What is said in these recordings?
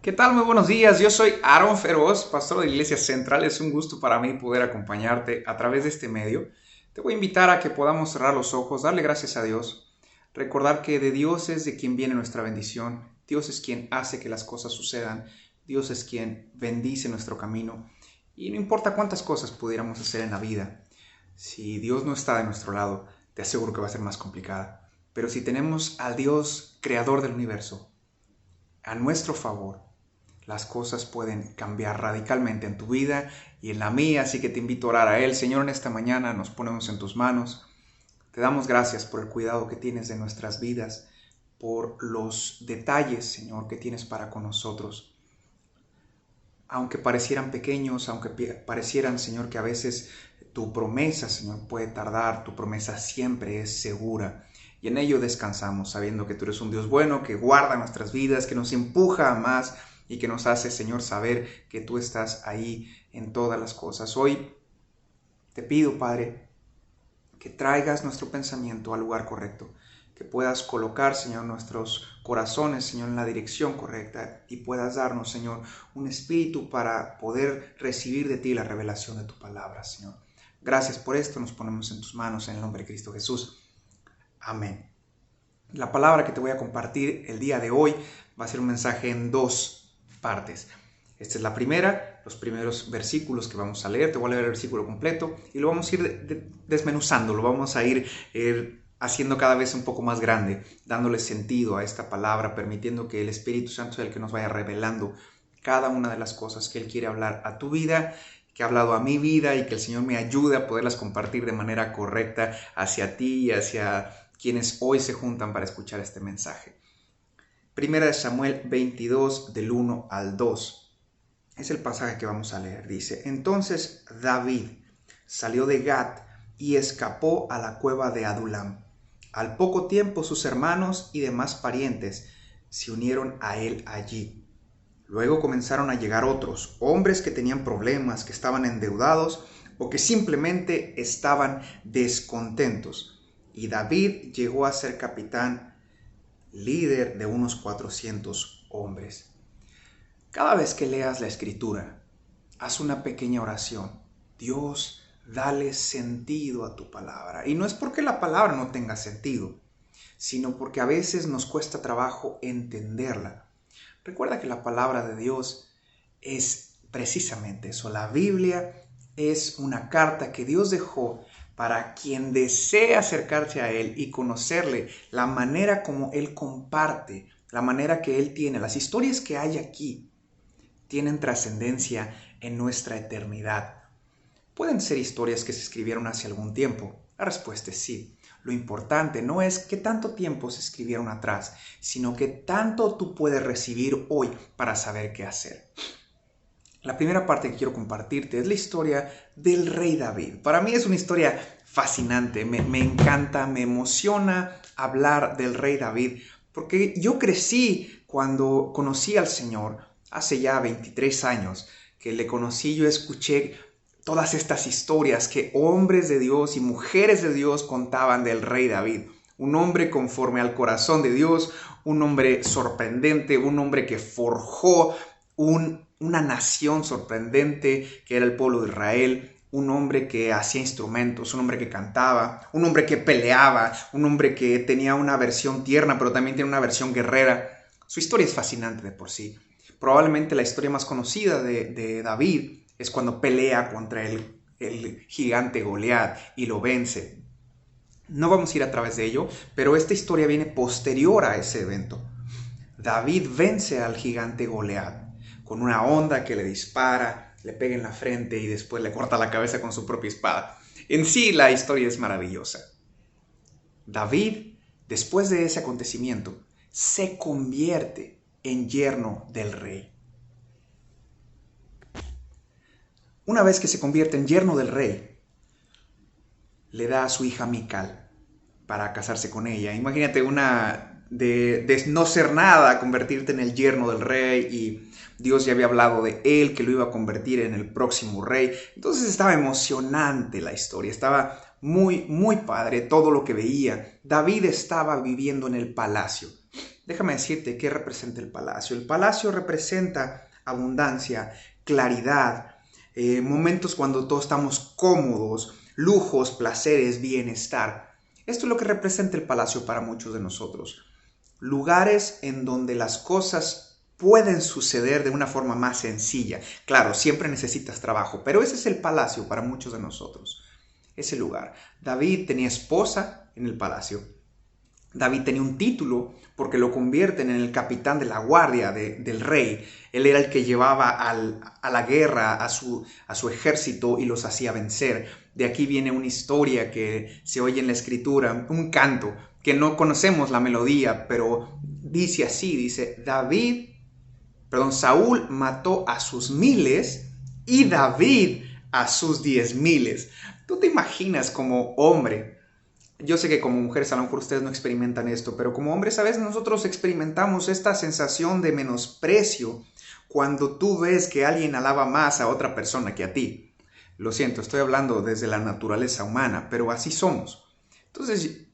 ¿Qué tal? Muy buenos días. Yo soy Aaron Feroz, pastor de la Iglesia Central. Es un gusto para mí poder acompañarte a través de este medio. Te voy a invitar a que podamos cerrar los ojos, darle gracias a Dios, recordar que de Dios es de quien viene nuestra bendición. Dios es quien hace que las cosas sucedan. Dios es quien bendice nuestro camino. Y no importa cuántas cosas pudiéramos hacer en la vida, si Dios no está de nuestro lado, te aseguro que va a ser más complicada. Pero si tenemos al Dios creador del universo a nuestro favor, las cosas pueden cambiar radicalmente en tu vida y en la mía, así que te invito a orar a Él. Señor, en esta mañana nos ponemos en tus manos. Te damos gracias por el cuidado que tienes de nuestras vidas, por los detalles, Señor, que tienes para con nosotros. Aunque parecieran pequeños, aunque parecieran, Señor, que a veces tu promesa, Señor, puede tardar, tu promesa siempre es segura. Y en ello descansamos, sabiendo que tú eres un Dios bueno, que guarda nuestras vidas, que nos empuja a más, y que nos hace, Señor, saber que tú estás ahí en todas las cosas. Hoy te pido, Padre, que traigas nuestro pensamiento al lugar correcto, que puedas colocar, Señor, nuestros corazones, Señor, en la dirección correcta y puedas darnos, Señor, un espíritu para poder recibir de ti la revelación de tu palabra, Señor. Gracias por esto, nos ponemos en tus manos en el nombre de Cristo Jesús. Amén. La palabra que te voy a compartir el día de hoy va a ser un mensaje en dos partes. Esta es la primera, los primeros versículos que vamos a leer. Te voy a leer el versículo completo y lo vamos a ir desmenuzando, lo vamos a ir haciendo cada vez un poco más grande, dándole sentido a esta palabra, permitiendo que el Espíritu Santo sea el que nos vaya revelando cada una de las cosas que Él quiere hablar a tu vida, que ha hablado a mi vida, y que el Señor me ayude a poderlas compartir de manera correcta hacia ti y hacia quienes hoy se juntan para escuchar este mensaje. Primera de Samuel 22, del 1 al 2. Es el pasaje que vamos a leer. Dice: Entonces David salió de Gat y escapó a la cueva de Adulam. Al poco tiempo sus hermanos y demás parientes se unieron a él allí. Luego comenzaron a llegar otros, hombres que tenían problemas, que estaban endeudados o que simplemente estaban descontentos. Y David llegó a ser capitán, líder de unos 400 hombres. Cada vez que leas la Escritura, haz una pequeña oración. Dios, dale sentido a tu palabra. Y no es porque la palabra no tenga sentido, sino porque a veces nos cuesta trabajo entenderla. Recuerda que la palabra de Dios es precisamente eso. La Biblia es una carta que Dios dejó para quien desea acercarse a Él y conocerle, la manera como Él comparte, la manera que Él tiene. Las historias que hay aquí tienen trascendencia en nuestra eternidad. ¿Pueden ser historias que se escribieron hace algún tiempo? La respuesta es sí. Lo importante no es qué tanto tiempo se escribieron atrás, sino qué tanto tú puedes recibir hoy para saber qué hacer. La primera parte que quiero compartirte es la historia del rey David. Para mí es una historia fascinante, me encanta, me emociona hablar del rey David, porque yo crecí cuando conocí al Señor, hace ya 23 años que le conocí. Yo escuché todas estas historias que hombres de Dios y mujeres de Dios contaban del rey David. Un hombre conforme al corazón de Dios, un hombre sorprendente, un hombre que forjó una nación sorprendente que era el pueblo de Israel, un hombre que hacía instrumentos, un hombre que cantaba, un hombre que peleaba, un hombre que tenía una versión tierna, pero también tiene una versión guerrera. Su historia es fascinante de por sí. Probablemente la historia más conocida de David es cuando pelea contra el gigante Goliat y lo vence. No vamos a ir a través de ello, pero esta historia viene posterior a ese evento. David vence al gigante Goliat con una honda que le dispara, le pega en la frente y después le corta la cabeza con su propia espada. En sí, la historia es maravillosa. David, después de ese acontecimiento, se convierte en yerno del rey. Una vez que se convierte en yerno del rey, le da a su hija Mical para casarse con ella. Imagínate de no ser nada, convertirte en el yerno del rey, y Dios ya había hablado de él, que lo iba a convertir en el próximo rey. Entonces estaba emocionante la historia, estaba muy, muy padre todo lo que veía. David estaba viviendo en el palacio. Déjame decirte qué representa el palacio. El palacio representa abundancia, claridad, momentos cuando todos estamos cómodos, lujos, placeres, bienestar. Esto es lo que representa el palacio para muchos de nosotros. Lugares en donde las cosas pueden suceder de una forma más sencilla. Claro, siempre necesitas trabajo, pero ese es el palacio para muchos de nosotros. Ese lugar. David tenía esposa en el palacio. David tenía un título porque lo convierten en el capitán de la guardia del rey. Él era el que llevaba a la guerra a su ejército y los hacía vencer. De aquí viene una historia que se oye en la escritura, un canto, que no conocemos la melodía, pero dice así, dice, Saúl mató a sus miles y David a sus 10,000. ¿Tú te imaginas como hombre? Yo sé que como mujeres a lo mejor ustedes no experimentan esto, pero como hombres a veces nosotros experimentamos esta sensación de menosprecio cuando tú ves que alguien alaba más a otra persona que a ti. Lo siento, estoy hablando desde la naturaleza humana, pero así somos. Entonces,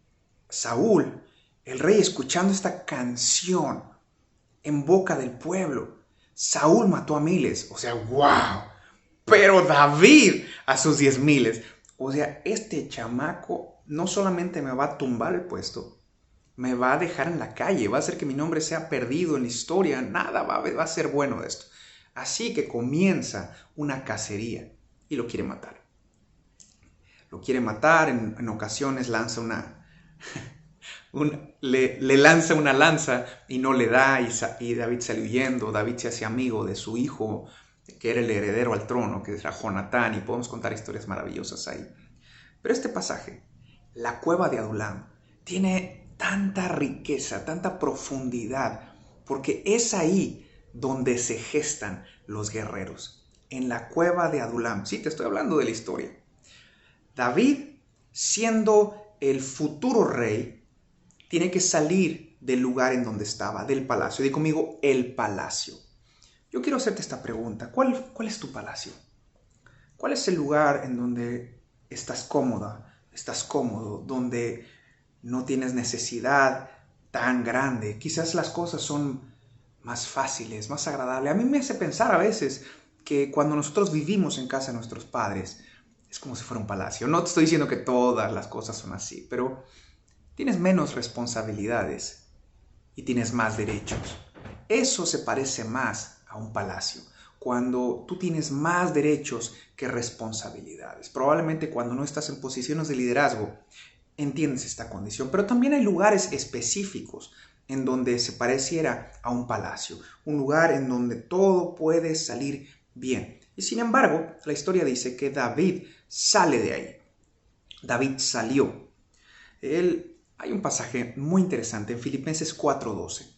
Saúl, el rey, escuchando esta canción en boca del pueblo, Saúl mató a miles, o sea, wow, pero David a sus 10,000. O sea, este chamaco no solamente me va a tumbar el puesto, me va a dejar en la calle, va a hacer que mi nombre sea perdido en la historia, nada va a ser bueno de esto. Así que comienza una cacería y lo quiere matar. Lo quiere matar, en ocasiones lanza le lanza una lanza y no le da, y David sale huyendo. David se hace amigo de su hijo, que era el heredero al trono, que era Jonatán, y podemos contar historias maravillosas ahí. Pero este pasaje, la cueva de Adulam, tiene tanta riqueza, tanta profundidad, porque es ahí donde se gestan los guerreros, en la cueva de Adulam. Sí, te estoy hablando de la historia. David, siendo el futuro rey, tiene que salir del lugar en donde estaba, del palacio. Di conmigo, el palacio. Yo quiero hacerte esta pregunta. ¿Cuál es tu palacio? ¿Cuál es el lugar en donde estás cómoda, estás cómodo, donde no tienes necesidad tan grande? Quizás las cosas son más fáciles, más agradables. A mí me hace pensar a veces que cuando nosotros vivimos en casa de nuestros padres, es como si fuera un palacio. No te estoy diciendo que todas las cosas son así, pero tienes menos responsabilidades y tienes más derechos. Eso se parece más a un palacio, cuando tú tienes más derechos que responsabilidades. Probablemente cuando no estás en posiciones de liderazgo, entiendes esta condición. Pero también hay lugares específicos en donde se pareciera a un palacio, un lugar en donde todo puede salir bien. Y sin embargo, la historia dice que David sale de ahí. David salió. Hay un pasaje muy interesante en Filipenses 4:12.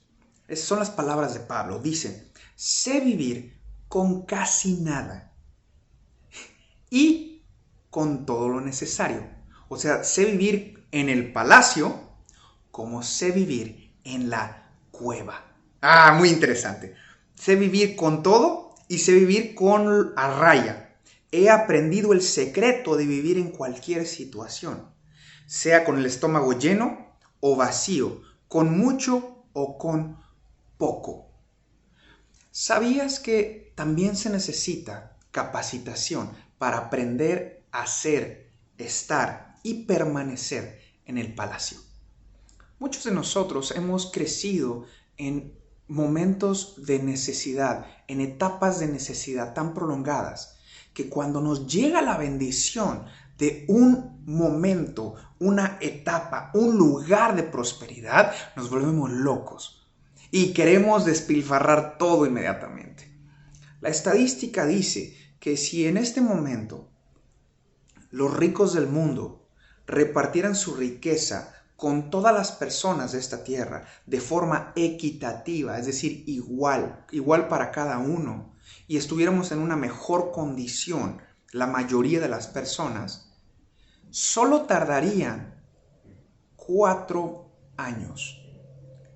Esas son las palabras de Pablo. Dice, sé vivir con casi nada y con todo lo necesario. O sea, sé vivir en el palacio como sé vivir en la cueva. Ah, muy interesante. Sé vivir con todo y sé vivir con a raya. He aprendido el secreto de vivir en cualquier situación, sea con el estómago lleno o vacío, con mucho o con poco. ¿Sabías que también se necesita capacitación para aprender a ser, estar y permanecer en el palacio? Muchos de nosotros hemos crecido en momentos de necesidad, en etapas de necesidad tan prolongadas, que cuando nos llega la bendición de un momento, una etapa, un lugar de prosperidad, nos volvemos locos y queremos despilfarrar todo inmediatamente. La estadística dice que si en este momento los ricos del mundo repartieran su riqueza con todas las personas de esta tierra de forma equitativa, es decir, igual para cada uno, y estuviéramos en una mejor condición, la mayoría de las personas, solo tardarían 4 años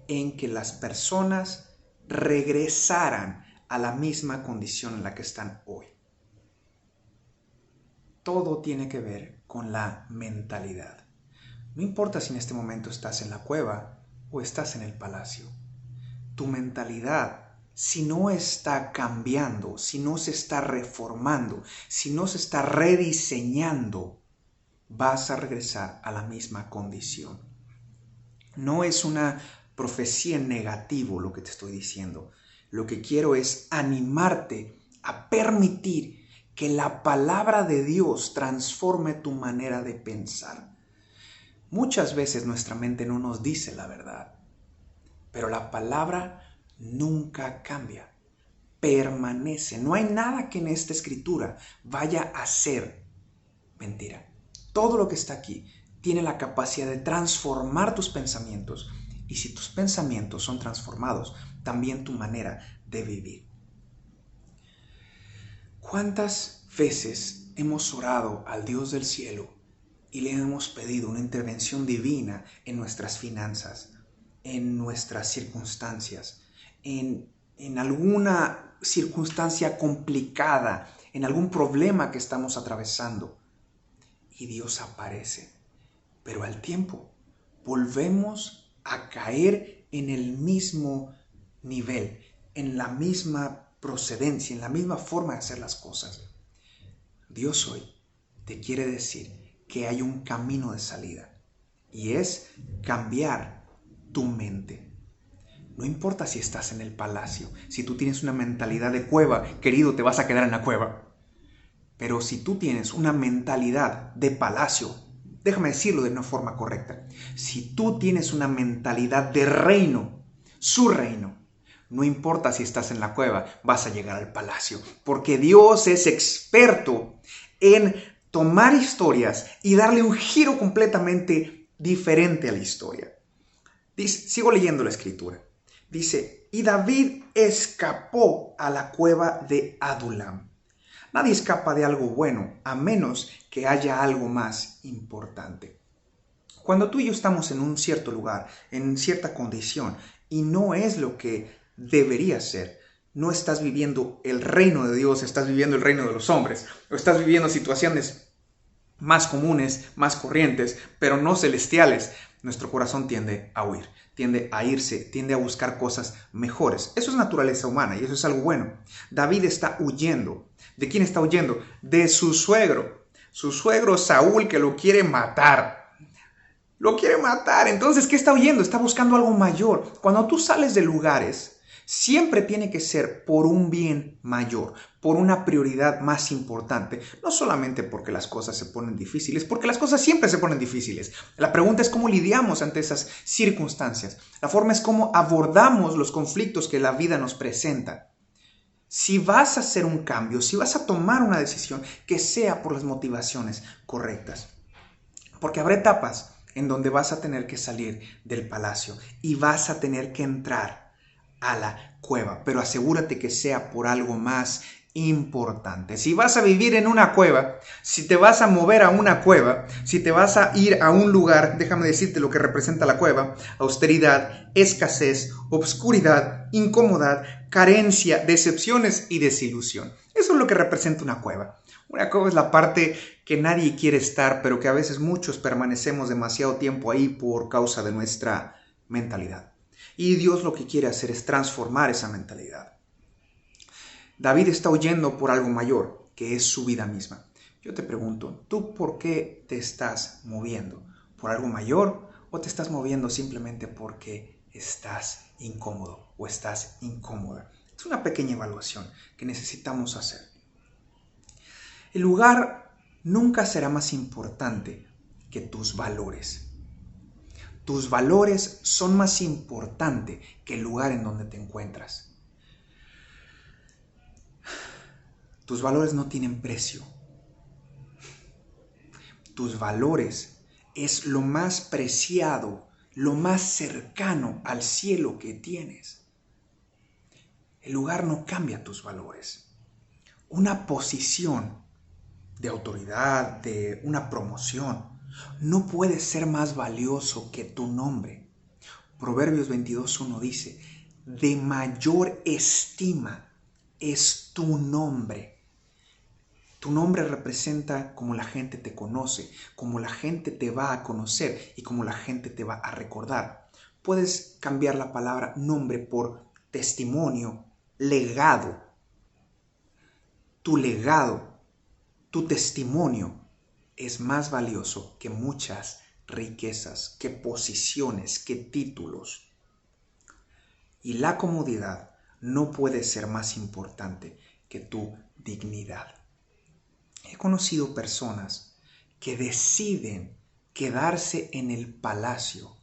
en que las personas regresaran a la misma condición en la que están hoy. Todo tiene que ver con la mentalidad. No importa si en este momento estás en la cueva o estás en el palacio. tu mentalidad, si no está cambiando, si no se está reformando, si no se está rediseñando, vas a regresar a la misma condición. No es una profecía en negativo lo que te estoy diciendo. Lo que quiero es animarte a permitir que la palabra de Dios transforme tu manera de pensar. Muchas veces nuestra mente no nos dice la verdad, pero la palabra nunca cambia, permanece. No hay nada que en esta escritura vaya a ser mentira. Todo lo que está aquí tiene la capacidad de transformar tus pensamientos. Y si tus pensamientos son transformados, también tu manera de vivir. ¿Cuántas veces hemos orado al Dios del cielo y le hemos pedido una intervención divina en nuestras finanzas, en nuestras circunstancias, en alguna circunstancia complicada, en algún problema que estamos atravesando? Y Dios aparece. Pero al tiempo volvemos a caer en el mismo nivel, en la misma procedencia, en la misma forma de hacer las cosas. Dios hoy te quiere decir que hay un camino de salida y es cambiar tu mente. No importa si estás en el palacio, si tú tienes una mentalidad de cueva, querido, te vas a quedar en la cueva. Pero si tú tienes una mentalidad de palacio, déjame decirlo de una forma correcta, si tú tienes una mentalidad de reino, su reino, no importa si estás en la cueva, vas a llegar al palacio, porque Dios es experto en tomar historias y darle un giro completamente diferente a la historia. Sigo leyendo la escritura. Dice, y David escapó a la cueva de Adulam. Nadie escapa de algo bueno, a menos que haya algo más importante. Cuando tú y yo estamos en un cierto lugar, en cierta condición, y no es lo que debería ser, no estás viviendo el reino de Dios, estás viviendo el reino de los hombres, o estás viviendo situaciones más comunes, más corrientes, pero no celestiales, nuestro corazón tiende a huir, tiende a irse, tiende a buscar cosas mejores. Eso es naturaleza humana y eso es algo bueno. David está huyendo. ¿De quién está huyendo? De su suegro. Su suegro Saúl, que lo quiere matar. Lo quiere matar. Entonces, ¿qué está huyendo? Está buscando algo mayor. Cuando tú sales de lugares, siempre tiene que ser por un bien mayor, por una prioridad más importante. No solamente porque las cosas se ponen difíciles, porque las cosas siempre se ponen difíciles. La pregunta es cómo lidiamos ante esas circunstancias. La forma es cómo abordamos los conflictos que la vida nos presenta. Si vas a hacer un cambio, si vas a tomar una decisión, que sea por las motivaciones correctas. Porque habrá etapas en donde vas a tener que salir del palacio y vas a tener que entrar a la cueva, pero asegúrate que sea por algo más importante. Si vas a vivir en una cueva, si te vas a mover a una cueva, si te vas a ir a un lugar, déjame decirte lo que representa la cueva: austeridad, escasez, obscuridad, incomodidad, carencia, decepciones y desilusión. Eso es lo que representa una cueva. Una cueva es la parte que nadie quiere estar, pero que a veces muchos permanecemos demasiado tiempo ahí por causa de nuestra mentalidad. Y Dios lo que quiere hacer es transformar esa mentalidad. David está huyendo por algo mayor, que es su vida misma. Yo te pregunto, ¿tú por qué te estás moviendo? ¿Por algo mayor o te estás moviendo simplemente porque estás incómodo o estás incómoda? Es una pequeña evaluación que necesitamos hacer. El lugar nunca será más importante que tus valores. Tus valores son más importantes que el lugar en donde te encuentras. Tus valores no tienen precio. Tus valores es lo más preciado, lo más cercano al cielo que tienes. El lugar no cambia tus valores. Una posición de autoridad, de una promoción, no puede ser más valioso que tu nombre. Proverbios 22:1 dice, de mayor estima es tu nombre. Tu nombre representa cómo la gente te conoce, cómo la gente te va a conocer y cómo la gente te va a recordar. Puedes cambiar la palabra nombre por testimonio, legado. Tu legado, tu testimonio es más valioso que muchas riquezas, que posiciones, que títulos. Y la comodidad no puede ser más importante que tu dignidad. He conocido personas que deciden quedarse en el palacio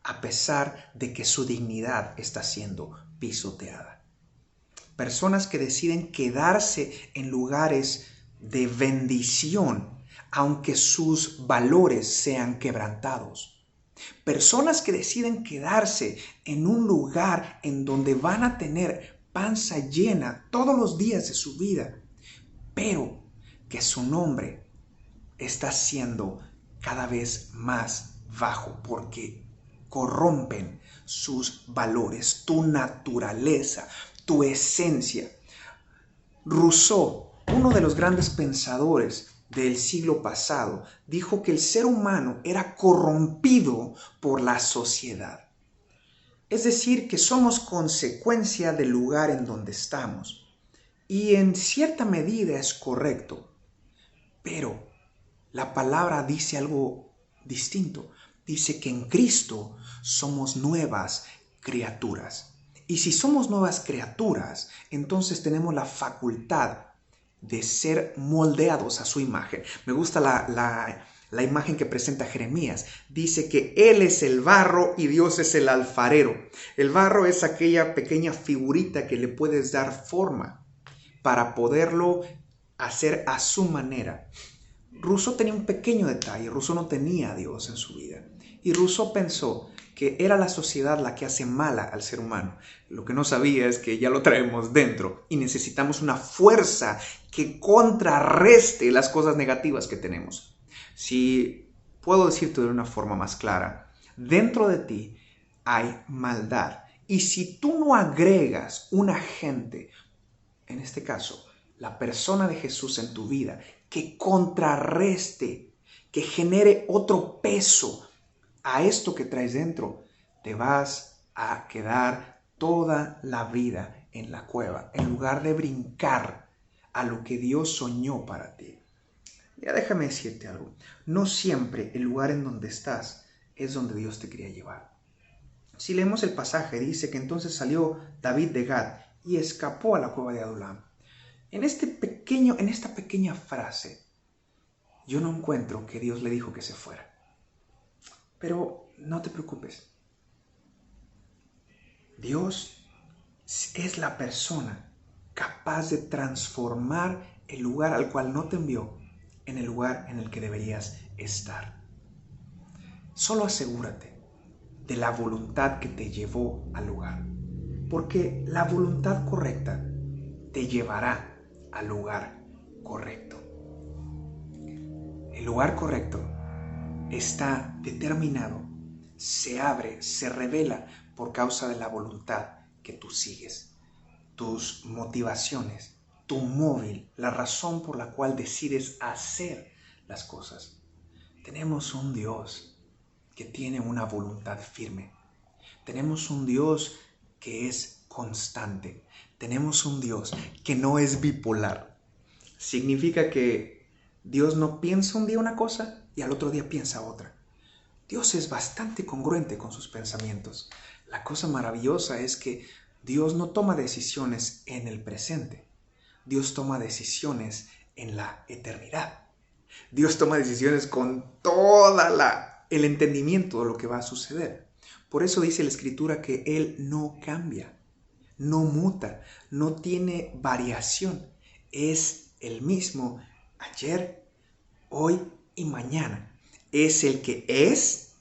a pesar de que su dignidad está siendo pisoteada. Personas que deciden quedarse en lugares de bendición aunque sus valores sean quebrantados. Personas que deciden quedarse en un lugar en donde van a tener panza llena todos los días de su vida, pero que su nombre está siendo cada vez más bajo porque corrompen sus valores, tu naturaleza, tu esencia. Rousseau, uno de los grandes pensadores del siglo pasado, dijo que el ser humano era corrompido por la sociedad. Es decir, que somos consecuencia del lugar en donde estamos. Y en cierta medida es correcto. Pero la palabra dice algo distinto. Dice que en Cristo somos nuevas criaturas. Y si somos nuevas criaturas, entonces tenemos la facultad de ser moldeados a su imagen. Me gusta la imagen que presenta Jeremías. Dice que Él es el barro y Dios es el alfarero. El barro es aquella pequeña figurita que le puedes dar forma para poderlo hacer a su manera. Rousseau tenía un pequeño detalle. Rousseau no tenía a Dios en su vida. Y Rousseau pensó que era la sociedad la que hace mala al ser humano. Lo que no sabía es que ya lo traemos dentro y necesitamos una fuerza que contrarreste las cosas negativas que tenemos. Si puedo decirte de una forma más clara, dentro de ti hay maldad. Y si tú no agregas un agente, en este caso, la persona de Jesús en tu vida, que contrarreste, que genere otro peso a esto que traes dentro, te vas a quedar toda la vida en la cueva, en lugar de brincar a lo que Dios soñó para ti. Ya déjame decirte algo, no siempre el lugar en donde estás es donde Dios te quería llevar. Si leemos el pasaje, dice que entonces salió David de Gad y escapó a la cueva de Adulam. En esta pequeña frase, yo no encuentro que Dios le dijo que se fuera. Pero no te preocupes. Dios es la persona capaz de transformar el lugar al cual no te envió en el lugar en el que deberías estar. Solo asegúrate de la voluntad que te llevó al lugar, porque la voluntad correcta te llevará al lugar correcto. El lugar correcto está determinado, se abre, se revela por causa de la voluntad que tú sigues. Tus motivaciones, tu móvil, la razón por la cual decides hacer las cosas. Tenemos un Dios que tiene una voluntad firme. Tenemos un Dios que es constante. Tenemos un Dios que no es bipolar. Significa que Dios no piensa un día una cosa y al otro día piensa otra. Dios es bastante congruente con sus pensamientos. La cosa maravillosa es que Dios no toma decisiones en el presente. Dios toma decisiones en la eternidad. Dios toma decisiones con el entendimiento de lo que va a suceder. Por eso dice la Escritura que Él no cambia, no muta, no tiene variación. Es el mismo ayer, hoy y mañana. Es el que es,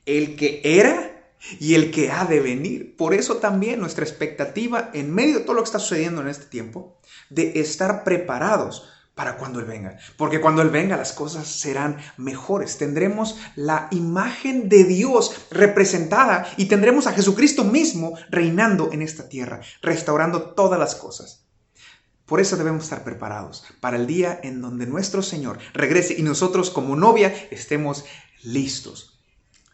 el que era y el que ha de venir. Por eso también nuestra expectativa en medio de todo lo que está sucediendo en este tiempo, de estar preparados para cuando Él venga. Porque cuando Él venga las cosas serán mejores. Tendremos la imagen de Dios representada y tendremos a Jesucristo mismo reinando en esta tierra, restaurando todas las cosas. Por eso debemos estar preparados para el día en donde nuestro Señor regrese y nosotros como novia estemos listos.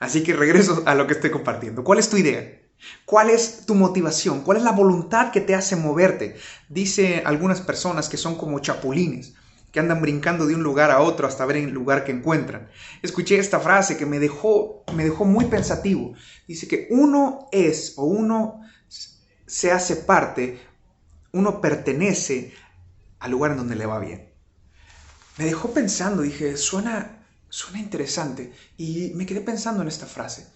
Así que regreso a lo que estoy compartiendo. ¿Cuál es tu idea? ¿Cuál es tu motivación? ¿Cuál es la voluntad que te hace moverte? Dice algunas personas que son como chapulines, que andan brincando de un lugar a otro hasta ver el lugar que encuentran. Escuché esta frase que me dejó muy pensativo. Dice que uno es o uno se hace parte, uno pertenece al lugar en donde le va bien. Me dejó pensando, dije, suena interesante. Y me quedé pensando en esta frase.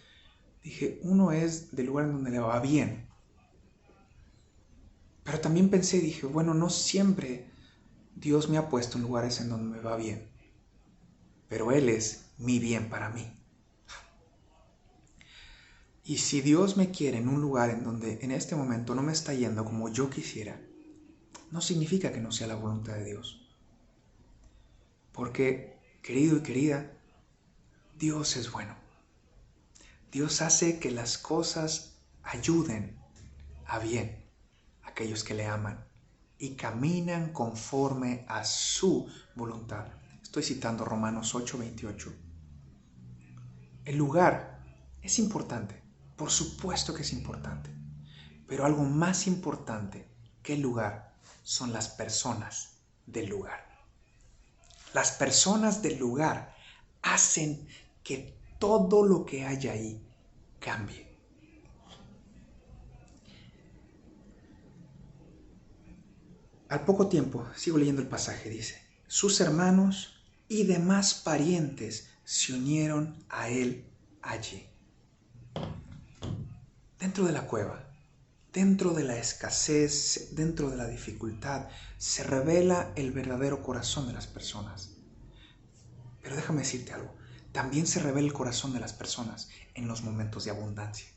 Dije, uno es del lugar en donde le va bien. Pero también pensé, dije, bueno, no siempre Dios me ha puesto en lugares en donde me va bien. Pero Él es mi bien para mí. Y si Dios me quiere en un lugar en donde en este momento no me está yendo como yo quisiera, no significa que no sea la voluntad de Dios. Porque, querido y querida, Dios es bueno. Dios hace que las cosas ayuden a bien a aquellos que le aman y caminan conforme a su voluntad. Estoy citando Romanos 8:28. El lugar es importante, por supuesto que es importante, pero algo más importante que el lugar son las personas del lugar. Las personas del lugar hacen que todo lo que hay ahí cambie. Al poco tiempo, sigo leyendo el pasaje, dice, sus hermanos y demás parientes se unieron a él allí. Dentro de la cueva, dentro de la escasez, dentro de la dificultad, se revela el verdadero corazón de las personas. Pero déjame decirte algo, también se revela el corazón de las personas en los momentos de abundancia.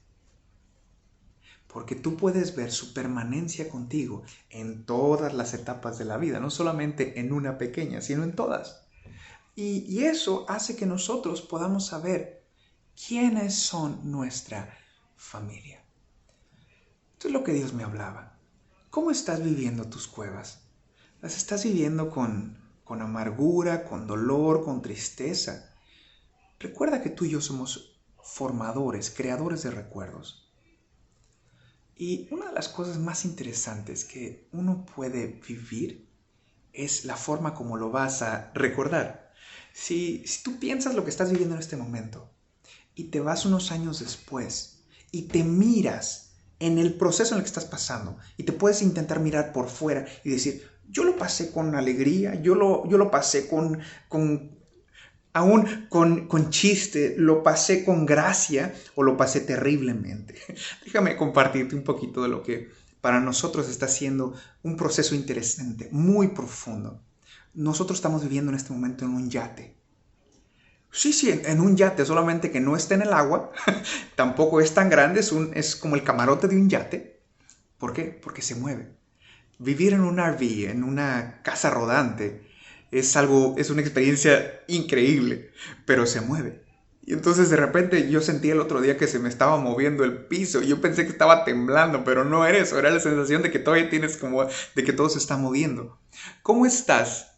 Porque tú puedes ver su permanencia contigo en todas las etapas de la vida, no solamente en una pequeña, sino en todas. Y eso hace que nosotros podamos saber quiénes son nuestra familia. Esto es lo que Dios me hablaba. ¿Cómo estás viviendo tus cuevas? ¿Las estás viviendo con amargura, con dolor, con tristeza? Recuerda que tú y yo somos formadores, creadores de recuerdos. Y una de las cosas más interesantes que uno puede vivir es la forma como lo vas a recordar. Si tú piensas lo que estás viviendo en este momento y te vas unos años después y te miras en el proceso en el que estás pasando y te puedes intentar mirar por fuera y decir, yo lo pasé con alegría, yo lo pasé aún con chiste, lo pasé con gracia o lo pasé terriblemente. Déjame compartirte un poquito de lo que para nosotros está siendo un proceso interesante, muy profundo. Nosotros estamos viviendo en este momento en un yate. Sí, en un yate, solamente que no está en el agua, tampoco es tan grande, es como el camarote de un yate. ¿Por qué? Porque se mueve. Vivir en un RV, en una casa rodante, es una experiencia increíble, pero se mueve. Y entonces de repente yo sentí el otro día que se me estaba moviendo el piso. Yo pensé que estaba temblando, pero no era eso. Era la sensación de que todavía tienes de que todo se está moviendo. ¿Cómo estás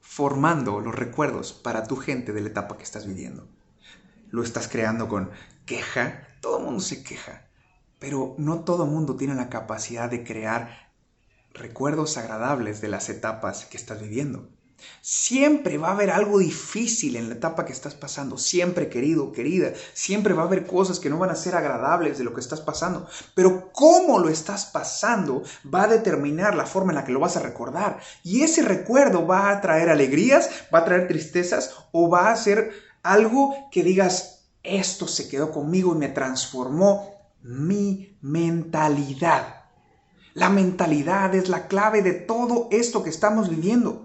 formando los recuerdos para tu gente de la etapa que estás viviendo? ¿Lo estás creando con queja? Todo el mundo se queja, pero no todo el mundo tiene la capacidad de crear recuerdos agradables de las etapas que estás viviendo. Siempre va a haber algo difícil en la etapa que estás pasando. Siempre, querido, querida. Siempre va a haber cosas que no van a ser agradables de lo que estás pasando. Pero cómo lo estás pasando va a determinar la forma en la que lo vas a recordar. Y ese recuerdo va a traer alegrías, va a traer tristezas o va a ser algo que digas, esto se quedó conmigo y me transformó mi mentalidad. La mentalidad es la clave de todo esto que estamos viviendo.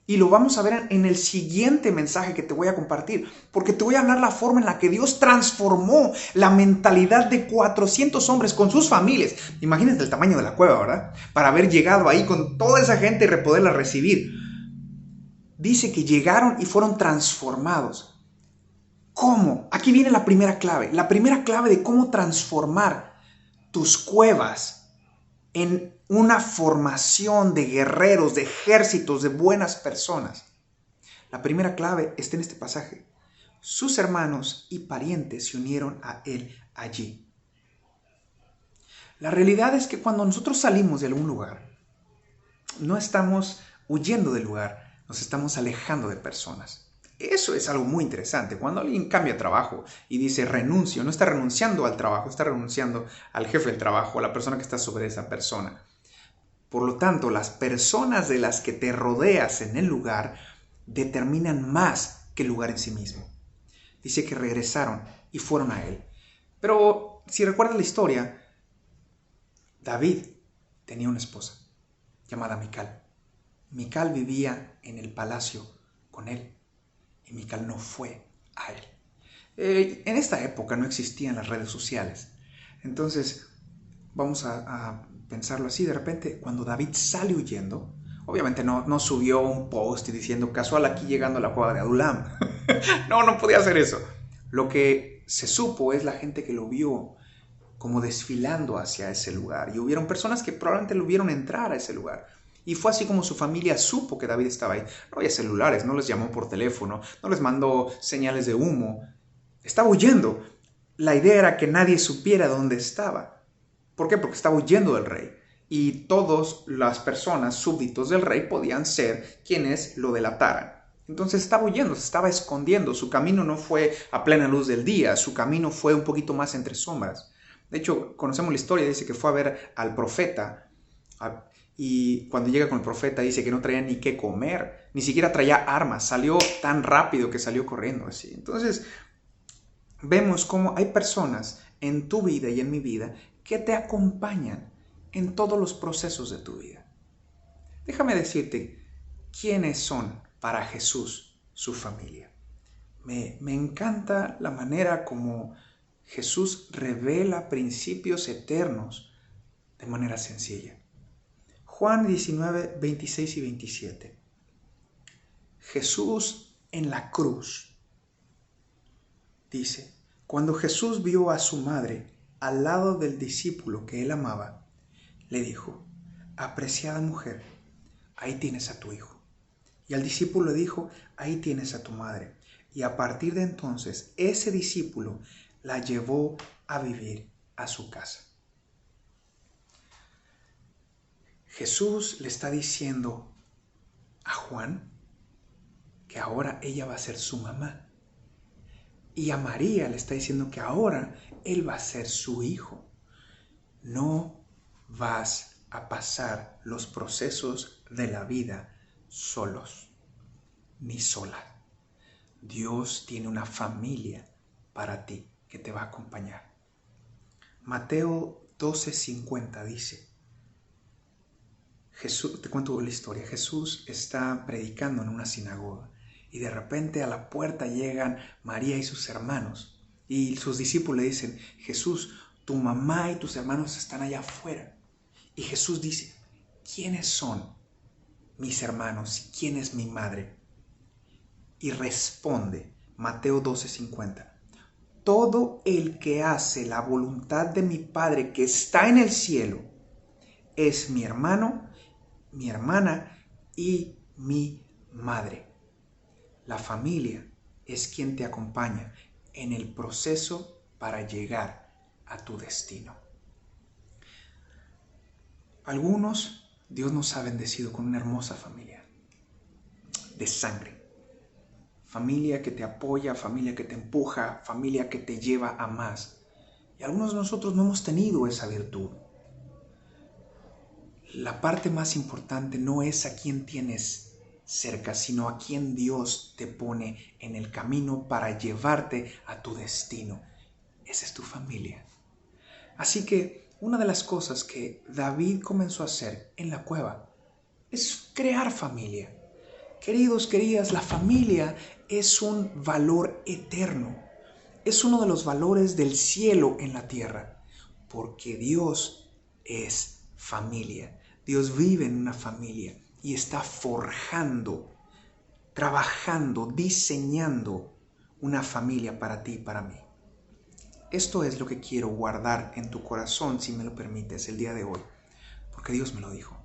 Y lo vamos a ver en el siguiente mensaje que te voy a compartir. Porque te voy a hablar la forma en la que Dios transformó la mentalidad de 400 hombres con sus familias. Imagínate el tamaño de la cueva, ¿verdad? Para haber llegado ahí con toda esa gente y poderla recibir. Dice que llegaron y fueron transformados. ¿Cómo? Aquí viene la primera clave. La primera clave de cómo transformar tus cuevas en una formación de guerreros, de ejércitos, de buenas personas. La primera clave está en este pasaje. Sus hermanos y parientes se unieron a él allí. La realidad es que cuando nosotros salimos de algún lugar, no estamos huyendo del lugar, nos estamos alejando de personas. Eso es algo muy interesante. Cuando alguien cambia de trabajo y dice renuncio, no está renunciando al trabajo, está renunciando al jefe del trabajo, a la persona que está sobre esa persona. Por lo tanto, las personas de las que te rodeas en el lugar determinan más que el lugar en sí mismo. Dice que regresaron y fueron a él. Pero si recuerdas la historia, David tenía una esposa llamada Mical. Mical vivía en el palacio con él y Mical no fue a él. En esta época no existían las redes sociales. Entonces, vamos a pensarlo así. De repente, cuando David sale huyendo, obviamente no subió un post diciendo casual aquí llegando a la cueva de Adulam. No podía hacer eso. Lo que se supo es la gente que lo vio como desfilando hacia ese lugar. Y hubieron personas que probablemente lo vieron entrar a ese lugar. Y fue así como su familia supo que David estaba ahí. No había celulares, no les llamó por teléfono, no les mandó señales de humo. Estaba huyendo. La idea era que nadie supiera dónde estaba. ¿Por qué? Porque estaba huyendo del rey. Y todas las personas súbditos del rey podían ser quienes lo delataran. Entonces estaba huyendo, se estaba escondiendo. Su camino no fue a plena luz del día, su camino fue un poquito más entre sombras. De hecho, conocemos la historia, dice que fue a ver al profeta y cuando llega con el profeta dice que no traía ni qué comer, ni siquiera traía armas, salió tan rápido que salió corriendo así. Entonces, vemos cómo hay personas en tu vida y en mi vida que te acompañan en todos los procesos de tu vida. Déjame decirte quiénes son para Jesús su familia. Me encanta la manera como Jesús revela principios eternos de manera sencilla. Juan 19, 26 y 27. Jesús en la cruz dice, cuando Jesús vio a su madre al lado del discípulo que él amaba, le dijo, apreciada mujer, ahí tienes a tu hijo. Y al discípulo le dijo, ahí tienes a tu madre. Y a partir de entonces, ese discípulo la llevó a vivir a su casa. Jesús le está diciendo a Juan que ahora ella va a ser su mamá. Y a María le está diciendo que ahora él va a ser su hijo. No vas a pasar los procesos de la vida solos, ni sola. Dios tiene una familia para ti que te va a acompañar. Mateo 12:50 dice, Jesús, te cuento la historia, Jesús está predicando en una sinagoga y de repente a la puerta llegan María y sus hermanos y sus discípulos le dicen, Jesús, tu mamá y tus hermanos están allá afuera. Y Jesús dice, ¿quiénes son mis hermanos y quién es mi madre? Y responde Mateo 12:50, todo el que hace la voluntad de mi Padre que está en el cielo es mi hermano, mi hermana y mi madre. La familia es quien te acompaña en el proceso para llegar a tu destino. Algunos, Dios nos ha bendecido con una hermosa familia de sangre. Familia que te apoya, familia que te empuja, familia que te lleva a más. Y algunos de nosotros no hemos tenido esa virtud. La parte más importante no es a quién tienes cerca, sino a quién Dios te pone en el camino para llevarte a tu destino. Esa es tu familia. Así que una de las cosas que David comenzó a hacer en la cueva es crear familia. Queridos, queridas, la familia es un valor eterno. Es uno de los valores del cielo en la tierra, porque Dios es familia. Dios vive en una familia y está forjando, trabajando, diseñando una familia para ti y para mí. Esto es lo que quiero guardar en tu corazón, si me lo permites, el día de hoy, porque Dios me lo dijo.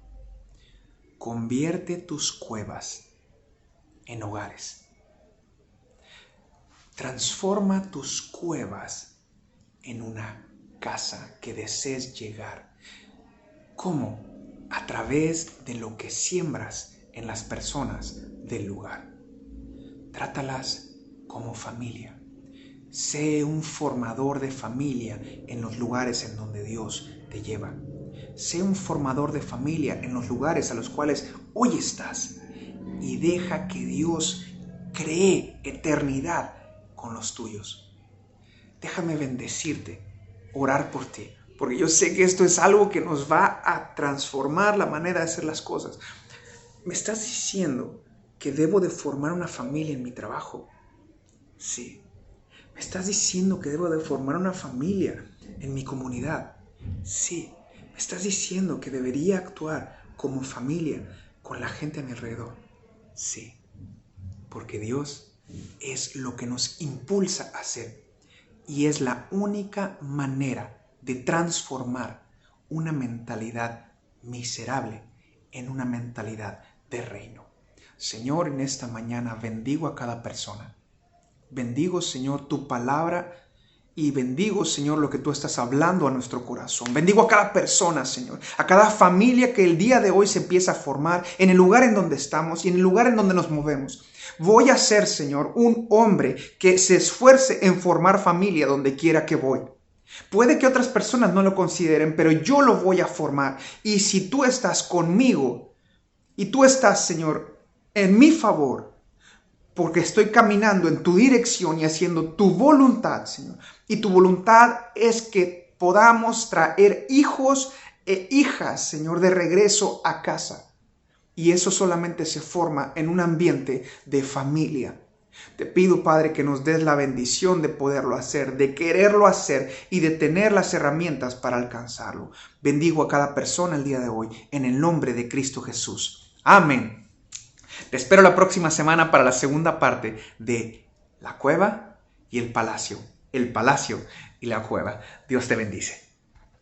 Convierte tus cuevas en hogares. Transforma tus cuevas en una casa que desees llegar. ¿Cómo? A través de lo que siembras en las personas del lugar. Trátalas como familia. Sé un formador de familia en los lugares en donde Dios te lleva. Sé un formador de familia en los lugares a los cuales hoy estás. Y deja que Dios cree eternidad con los tuyos. Déjame bendecirte, orar por ti, porque yo sé que esto es algo que nos va a transformar la manera de hacer las cosas. ¿Me estás diciendo que debo de formar una familia en mi trabajo? Sí. ¿Me estás diciendo que debo de formar una familia en mi comunidad? Sí. ¿Me estás diciendo que debería actuar como familia con la gente a mi alrededor? Sí. Porque Dios es lo que nos impulsa a hacer. Y es la única manera de transformar una mentalidad miserable en una mentalidad de reino. Señor, en esta mañana bendigo a cada persona. Bendigo, Señor, tu palabra y bendigo, Señor, lo que tú estás hablando a nuestro corazón. Bendigo a cada persona, Señor, a cada familia que el día de hoy se empieza a formar en el lugar en donde estamos y en el lugar en donde nos movemos. Voy a ser, Señor, un hombre que se esfuerce en formar familia donde quiera que voy. Puede que otras personas no lo consideren, pero yo lo voy a formar. Y si tú estás conmigo y tú estás, Señor, en mi favor, porque estoy caminando en tu dirección y haciendo tu voluntad, Señor. Y tu voluntad es que podamos traer hijos e hijas, Señor, de regreso a casa. Y eso solamente se forma en un ambiente de familia. Te pido, Padre, que nos des la bendición de poderlo hacer, de quererlo hacer y de tener las herramientas para alcanzarlo. Bendigo a cada persona el día de hoy, en el nombre de Cristo Jesús. Amén. Te espero la próxima semana para la segunda parte de la cueva y el palacio. El palacio y la cueva. Dios te bendice.